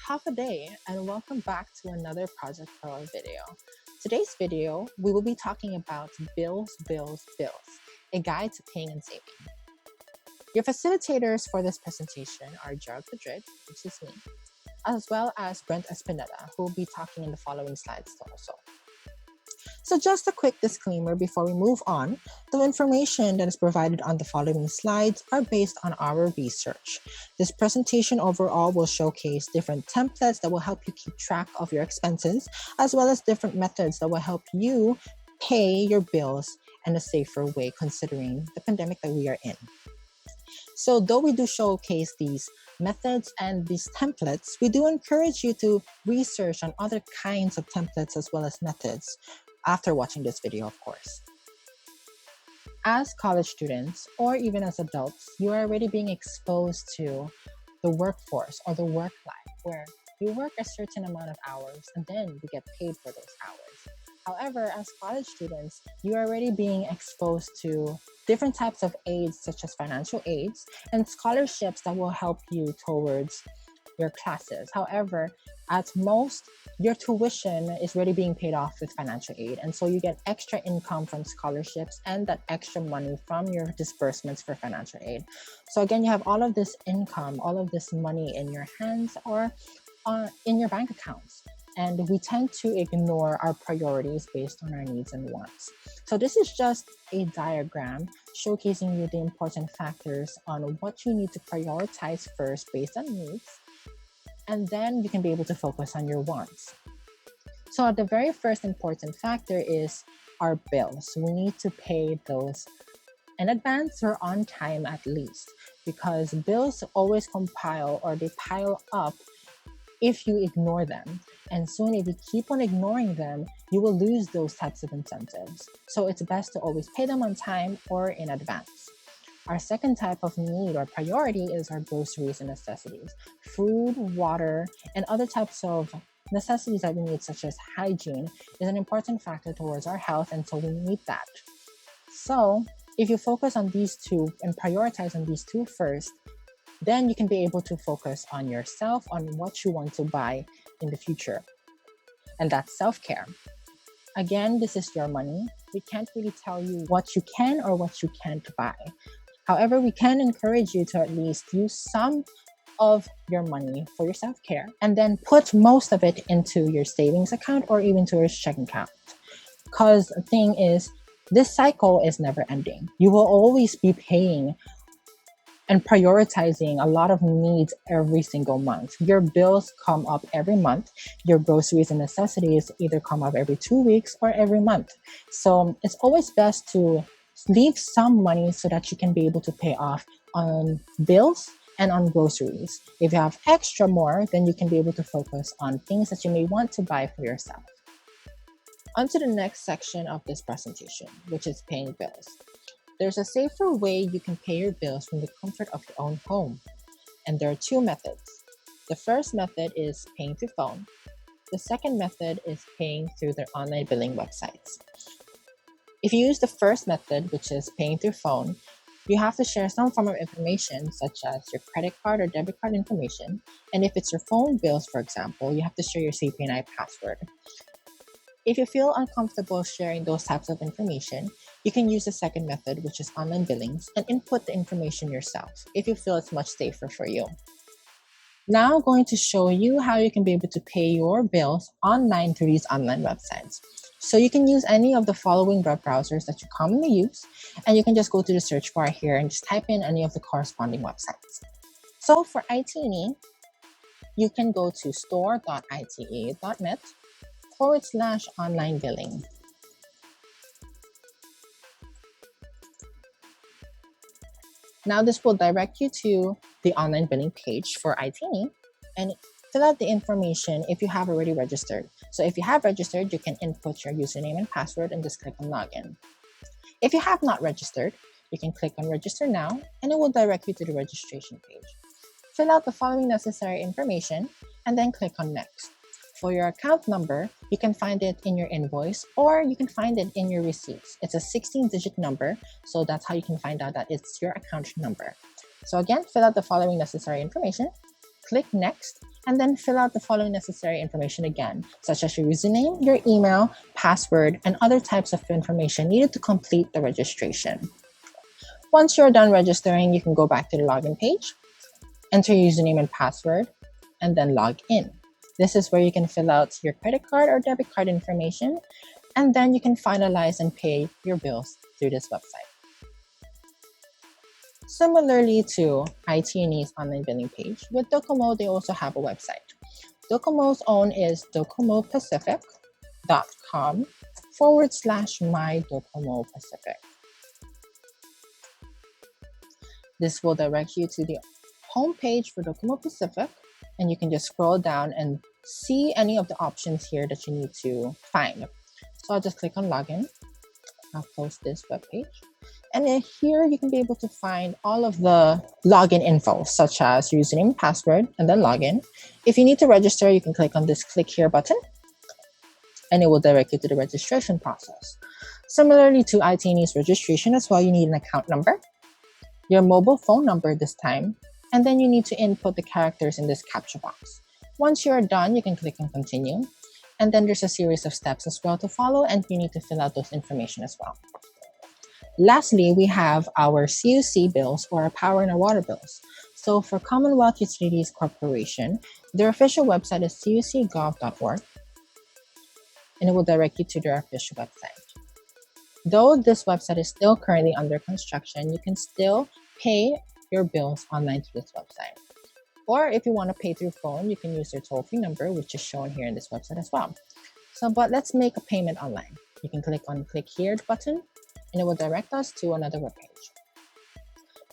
Half a day, and welcome back to another Project PROA video. Today's video, we will be talking about bills, a guide to paying and saving. Your facilitators for this presentation are Gerald, Padrid, which is me, as well as Brent, Espineda, who will be talking in the following slides also. So just a quick disclaimer before we move on, the information that is provided on the following slides are based on our research. This presentation overall will showcase different templates that will help you keep track of your expenses, as well as different methods that will help you pay your bills in a safer way considering the pandemic that we are in. So though we do showcase these methods and these templates, we do encourage you to research on other kinds of templates as well as methods after watching this video, of course. As college students, or even as adults, you are already being exposed to the workforce or the work life, where you work a certain amount of hours and then you get paid for those hours. However, as college students, you are already being exposed to different types of aids, such as financial aids and scholarships that will help you towards your classes. However, at most, your tuition is already being paid off with financial aid. And so you get extra income from scholarships and that extra money from your disbursements for financial aid. So again, you have all of this income, all of this money in your hands or in your bank accounts. And we tend to ignore our priorities based on our needs and wants. So this is just a diagram showcasing you the important factors on what you need to prioritize first based on needs. And then you can be able to focus on your wants. So the very first important factor is our bills. We need to pay those in advance or on time at least, because bills always compile or they pile up if you ignore them. And soon if you keep on ignoring them, you will lose those types of incentives. So it's best to always pay them on time or in advance. Our second type of need or priority is our groceries and necessities. Food, water, and other types of necessities that we need, such as hygiene, is an important factor towards our health, and so we need that. So if you focus on these two and prioritize on these two first, then you can be able to focus on yourself, on what you want to buy in the future. And that's self-care. Again, this is your money. We can't really tell you what you can or what you can't buy. However, we can encourage you to at least use some of your money for your self-care and then put most of it into your savings account or even to your checking account. Because the thing is, this cycle is never ending. You will always be paying and prioritizing a lot of needs every single month. Your bills come up every month. Your groceries and necessities either come up every 2 weeks or every month. So it's always best to leave some money so that you can be able to pay off on bills and on groceries. If you have extra more, then you can be able to focus on things that you may want to buy for yourself. On to the next section of this presentation, which is paying bills. There's a safer way you can pay your bills from the comfort of your own home. And there are two methods. The first method is paying through phone. The second method is paying through their online billing websites. If you use the first method, which is paying through phone, you have to share some form of information such as your credit card or debit card information. And if it's your phone bills, for example, you have to share your CPNI password. If you feel uncomfortable sharing those types of information, you can use the second method, which is online billings, and input the information yourself if you feel it's much safer for you. Now I'm going to show you how you can be able to pay your bills online through these online websites. So you can use any of the following web browsers that you commonly use, and you can just go to the search bar here and just type in any of the corresponding websites. So for ITE, you can go to store.ite.net/online billing. Now this will direct you to the online billing page for ITE and fill out the information if you have already registered. So if you have registered, you can input your username and password and just click on login. If you have not registered, you can click on register now and it will direct you to the registration page. Fill out the following necessary information and then click on next. For your account number, you can find it in your invoice or you can find it in your receipts. It's a 16-digit number, so that's how you can find out that it's your account number. So again, fill out the following necessary information, click next, and then fill out the following necessary information again, such as your username, your email, password, and other types of information needed to complete the registration. Once you're done registering, you can go back to the login page, enter your username and password, and then log in. This is where you can fill out your credit card or debit card information, and then you can finalize and pay your bills through this website. Similarly to IT&E's online billing page, with Docomo, they also have a website. Docomo's own is docomopacific.com/mydocomopacific. This will direct you to the homepage for Docomo Pacific, and you can just scroll down and see any of the options here that you need to find. So I'll just click on login. I'll close this web page. And then here you can be able to find all of the login info, such as username, password, and then login. If you need to register, you can click on this click here button, and it will direct you to the registration process. Similarly to IT&E's registration as well, you need an account number, your mobile phone number this time, and then you need to input the characters in this captcha box. Once you're done, you can click on continue, and then there's a series of steps as well to follow, and you need to fill out those information as well. Lastly, we have our CUC bills, or our power and our water bills. So for Commonwealth Utilities Corporation, their official website is cucgov.org, and it will direct you to their official website. Though this website is still currently under construction, you can still pay your bills online through this website. Or if you want to pay through phone, you can use their toll-free number, which is shown here in this website as well. But let's make a payment online. You can click on click here button, and it will direct us to another web page.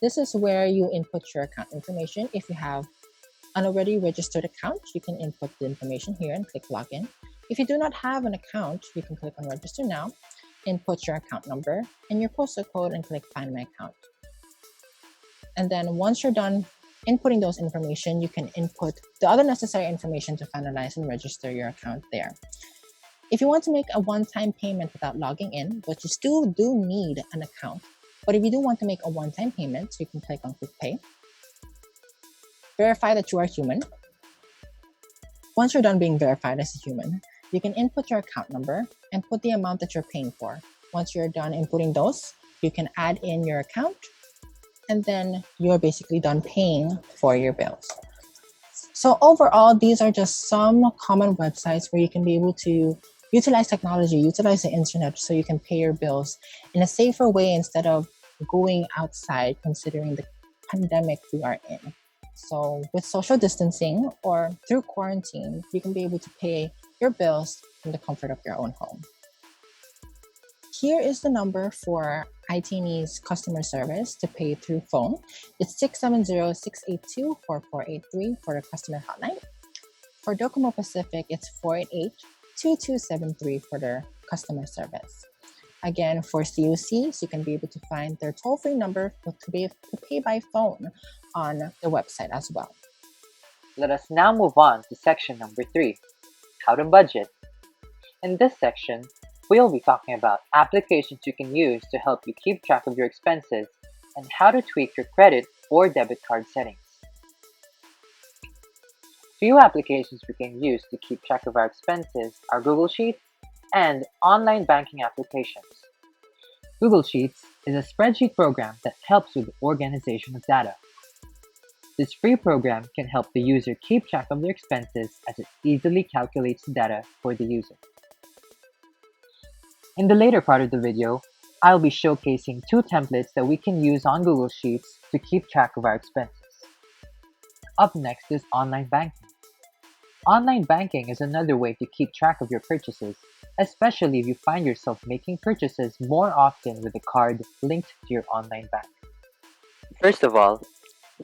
This is where you input your account information. If you have an already registered account, you can input the information here and click login. If you do not have an account, you can click on register now, input your account number and your postal code, and click find my account. And then once you're done inputting those information, you can input the other necessary information to finalize and register your account there. If you want to make a one-time payment without logging in, but you still do need an account, but if you do want to make a one-time payment, you can click on Quick Pay. Verify that you are human. Once you're done being verified as a human, you can input your account number and put the amount that you're paying for. Once you're done inputting those, you can add in your account, and then you're basically done paying for your bills. So overall, these are just some common websites where you can be able to utilize technology, utilize the internet, so you can pay your bills in a safer way instead of going outside, considering the pandemic we are in. So with social distancing or through quarantine, you can be able to pay your bills from the comfort of your own home. Here is the number for IT&E's customer service to pay through phone. It's 670-682-4483 for the customer hotline. For Docomo Pacific, it's 488-2273 for their customer service. Again, for CUCs, you can be able to find their toll-free number to pay by phone on the website as well. Let us now move on to section number 3, how to budget. In this section, we'll be talking about applications you can use to help you keep track of your expenses and how to tweak your credit or debit card settings. Few applications we can use to keep track of our expenses are Google Sheets and online banking applications. Google Sheets is a spreadsheet program that helps with the organization of data. This free program can help the user keep track of their expenses as it easily calculates the data for the user. In the later part of the video, I'll be showcasing 2 templates that we can use on Google Sheets to keep track of our expenses. Up next is online banking. Online banking is another way to keep track of your purchases, especially if you find yourself making purchases more often with a card linked to your online bank. First of all,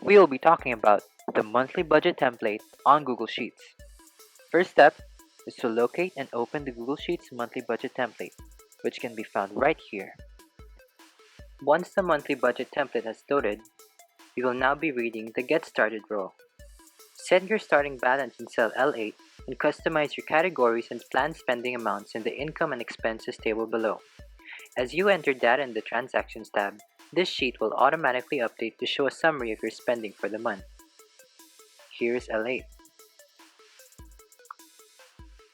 we will be talking about the monthly budget template on Google Sheets. First step is to locate and open the Google Sheets monthly budget template, which can be found right here. Once the monthly budget template has loaded, you will now be reading the Get Started row. Set your starting balance in cell L8 and customize your categories and planned spending amounts in the Income and Expenses table below. As you enter data in the Transactions tab, this sheet will automatically update to show a summary of your spending for the month. Here's L8.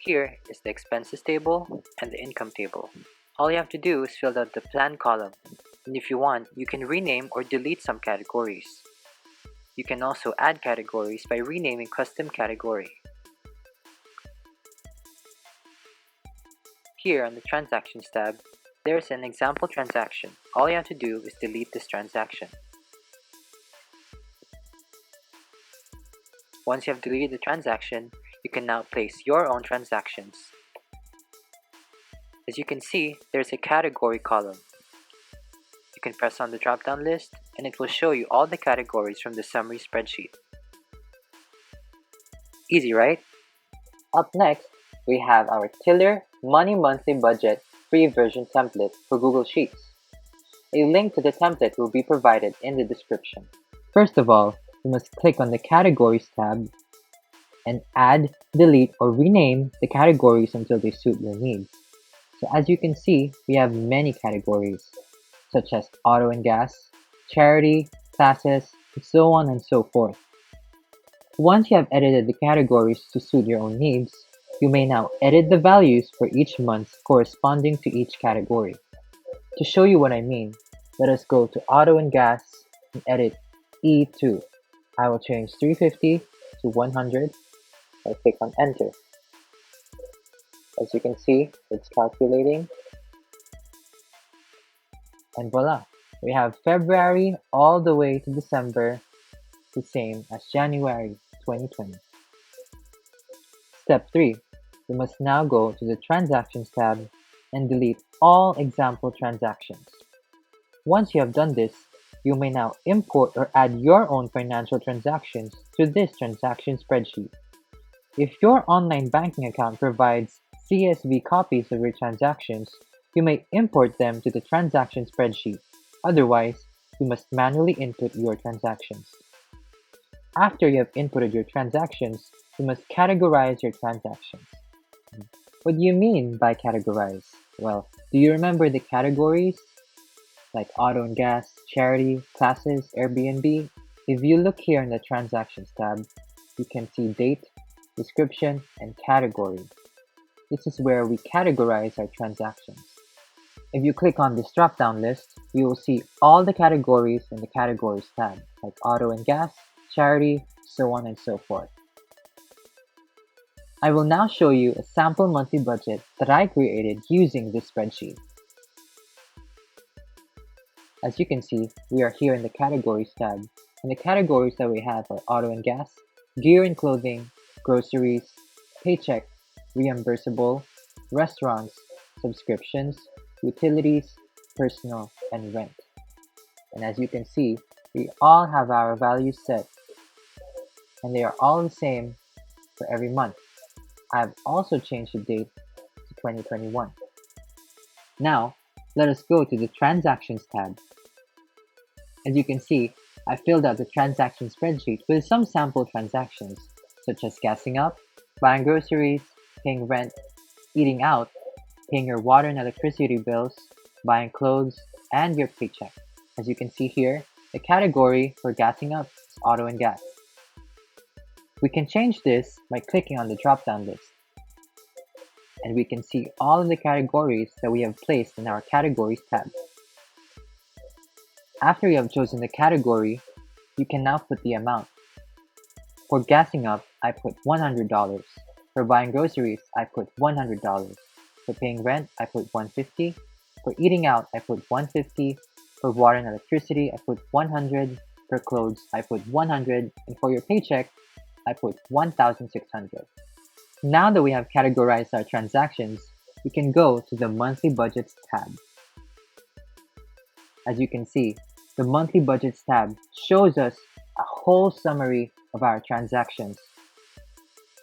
Here is the expenses table and the income table. All you have to do is fill out the plan column, and if you want, you can rename or delete some categories. You can also add categories by renaming custom category. Here on the Transactions tab, there is an example transaction. All you have to do is delete this transaction. Once you have deleted the transaction, you can now place your own transactions. As you can see, there's a category column. You can press on the drop-down list and it will show you all the categories from the summary spreadsheet. Easy, right? Up next, we have our Tiller Money Monthly Budget free version template for Google Sheets. A link to the template will be provided in the description. First of all, you must click on the Categories tab and add, delete, or rename the categories until they suit your needs. So as you can see, we have many categories, such as auto and gas, charity, classes, and so on and so forth. Once you have edited the categories to suit your own needs, you may now edit the values for each month corresponding to each category. To show you what I mean, let us go to auto and gas and edit E2. I will change 350 to 100. I click on enter. As you can see, it's calculating. And voila, we have February all the way to December, the same as January 2020. Step 3. We must now go to the Transactions tab and delete all example transactions. Once you have done this, you may now import or add your own financial transactions to this transaction spreadsheet. If your online banking account provides CSV copies of your transactions, you may import them to the transaction spreadsheet. Otherwise, you must manually input your transactions. After you have inputted your transactions, you must categorize your transactions. What do you mean by categorize? Well, do you remember the categories? Like auto and gas, charity, classes, Airbnb? If you look here in the Transactions tab, you can see date, description, and category. This is where we categorize our transactions. If you click on this drop-down list, you will see all the categories in the Categories tab, like auto and gas, charity, so on and so forth. I will now show you a sample monthly budget that I created using this spreadsheet. As you can see, we are here in the Categories tab, and the categories that we have are auto and gas, gear and clothing, groceries, paycheck, reimbursable, restaurants, subscriptions, utilities, personal, and rent. And as you can see, we all have our values set, and they are all the same for every month. I have also changed the date to 2021. Now, let us go to the Transactions tab. As you can see, I filled out the transaction spreadsheet with some sample transactions, such as gassing up, buying groceries, paying rent, eating out, paying your water and electricity bills, buying clothes, and your paycheck. As you can see here, the category for gassing up is auto and gas. We can change this by clicking on the drop-down list, and we can see all of the categories that we have placed in our Categories tab. After you have chosen the category, you can now put the amount. For gassing up, I put $100. For buying groceries, I put $100. For paying rent, I put $150. For eating out, I put $150. For water and electricity, I put $100. For clothes, I put $100. And for your paycheck, I put $1,600. Now that we have categorized our transactions, we can go to the Monthly Budgets tab. As you can see, the Monthly Budgets tab shows us a whole summary of our transactions.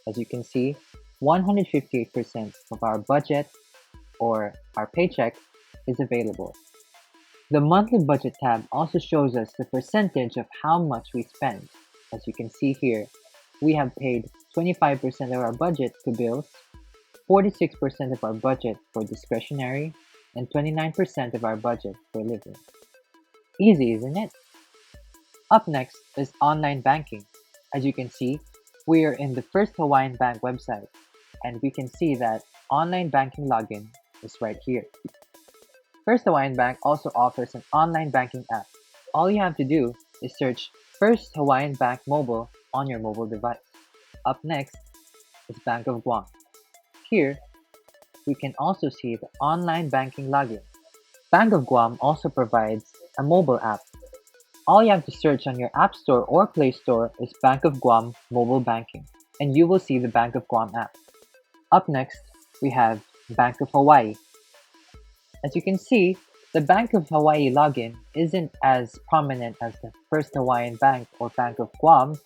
As you can see, 158% of our budget or our paycheck is available. The Monthly Budget tab also shows us the percentage of how much we spend. As you can see here, we have paid 25% of our budget to bills, 46% of our budget for discretionary, and 29% of our budget for living. Easy, isn't it? Up next is online banking. As you can see, we are in the First Hawaiian Bank website. and we can see that online banking login is right here. First Hawaiian Bank also offers an online banking app. All you have to do is search First Hawaiian Bank Mobile on your mobile device. Up next is Bank of Guam. Here, we can also see the online banking login. Bank of Guam also provides a mobile app. All you have to search on your App Store or Play Store is Bank of Guam Mobile Banking, and you will see the Bank of Guam app. Up next, we have Bank of Hawaii. As you can see, the Bank of Hawaii login isn't as prominent as the First Hawaiian Bank or Bank of Guam,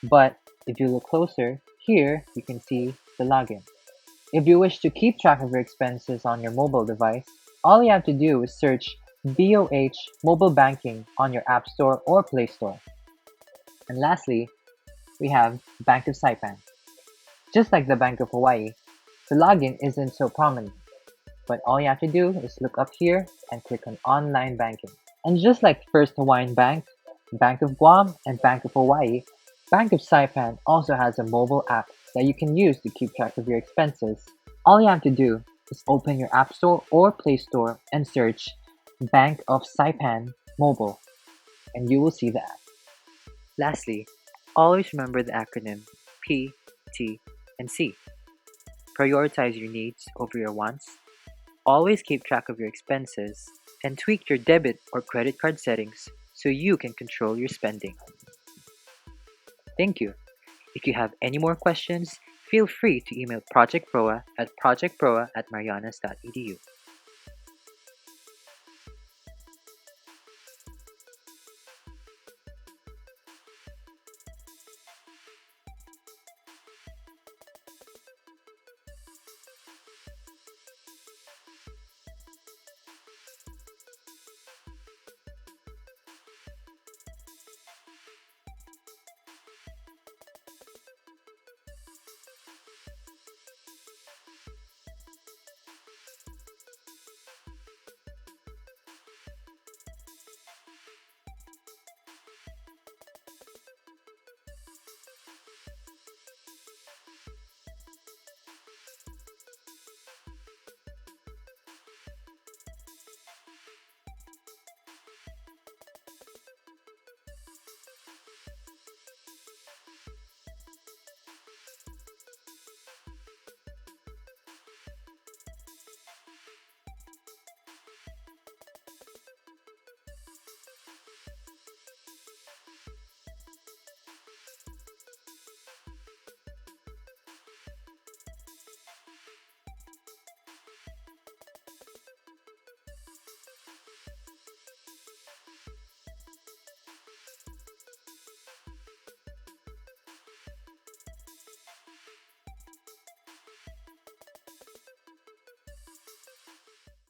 but if you look closer, here you can see the login. If you wish to keep track of your expenses on your mobile device, all you have to do is search BOH Mobile Banking on your App Store or Play Store. And lastly, we have Bank of Saipan. Just like the Bank of Hawaii, the login isn't so prominent, but all you have to do is look up here and click on Online Banking. And just like First Hawaiian Bank, Bank of Guam, and Bank of Hawaii, Bank of Saipan also has a mobile app that you can use to keep track of your expenses. All you have to do is open your App Store or Play Store and search Bank of Saipan Mobile, and you will see the app. Lastly, always remember the acronym P, T, and C. Prioritize your needs over your wants, always keep track of your expenses, and tweak your debit or credit card settings so you can control your spending. Thank you. If you have any more questions, feel free to email Project PROA at projectproa@marianas.edu.